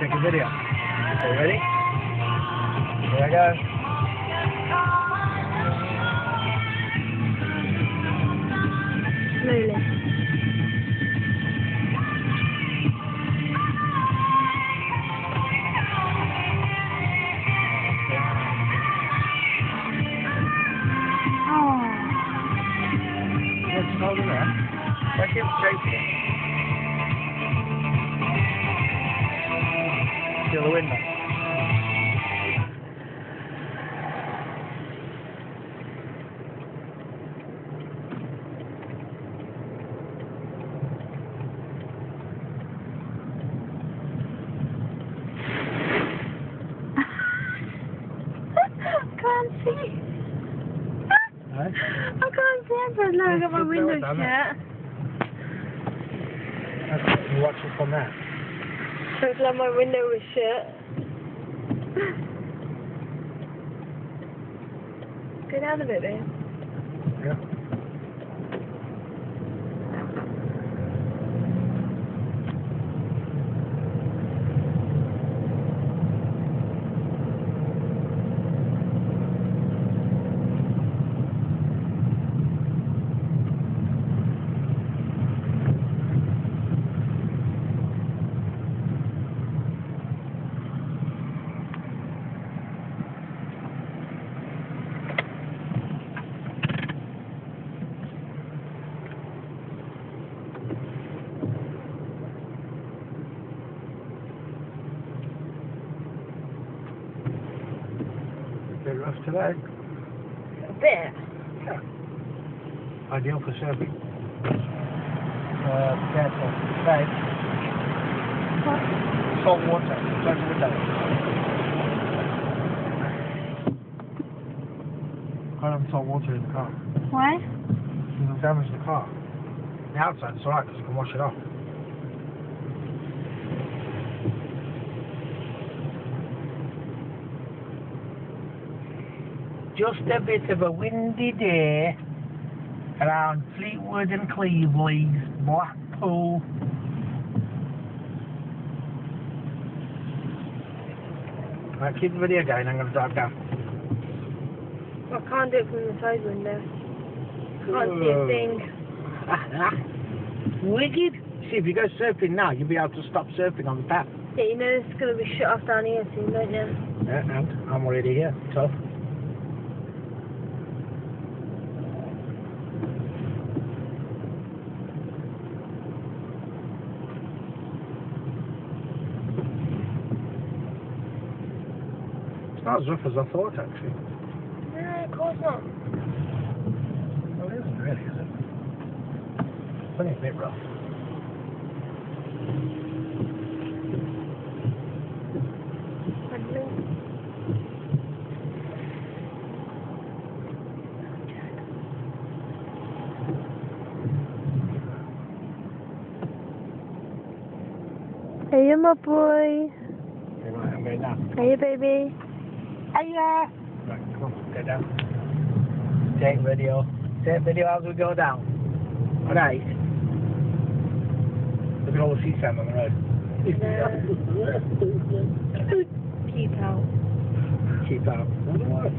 take a video. Okay, ready? Here I go. Slowly. It's holding there. Let's get straight here. Feel the window. I can't see. Right? I can't see it for as long as I got my window shut. You watch it from there. Looks like my window was shut. Go down a bit, babe. Yeah. Bit rough today. A bit. Yeah. Ideal for surfing. Careful. Babe. What? Salt water. Close the window. Can't have salt water in the car. Why? It'll damage the car. The outside it's alright because you can wash it off. Just a bit of a windy day around Fleetwood and Cleveland's Blackpool. Right, keep the video going, I'm going to drive down. I can't do it from the side window. Can't see a thing. Wicked! See, if you go surfing now, you'll be able to stop surfing on the tap. Yeah, you know it's going to be shut off down here soon, don't you? Yeah, and I'm already here. Tough. It's not as rough as I thought, actually. No, of course not. Well, it isn't really, is it? It's only a bit rough. Hey, my boy. Okay, right, I'm going down. Hey, baby. Hiya! Right, come on, go down. Take video. Take video as we go down. Alright. Look at all the sea sand on the road. Keep out. Keep out. What?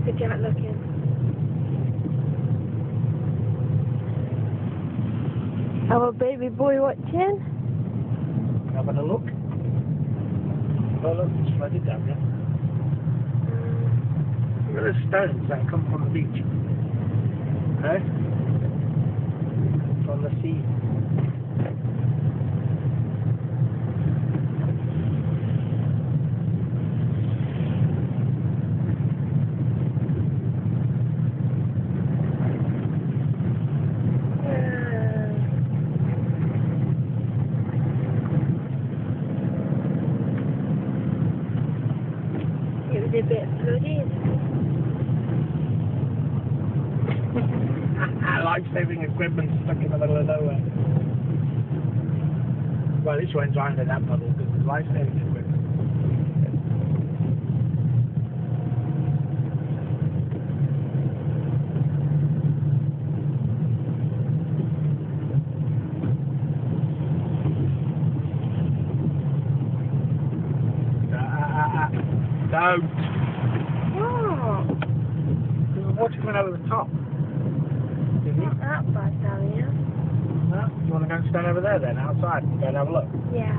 Good Jack looking. Our baby boy watching. Having a look. Oh look, it's flooded down there. Look at the stones that come from the beach. Eh? From the sea. It was a bit flooded. Life-saving equipment stuck in the middle of nowhere. Well, this went round in that puddle because it's life-saving equipment. Don't. What? There's a water coming over the top. Didn't you? Not that bad, Dahlia. No? You want to go and stand over there then, outside? Go and have a look. Yeah.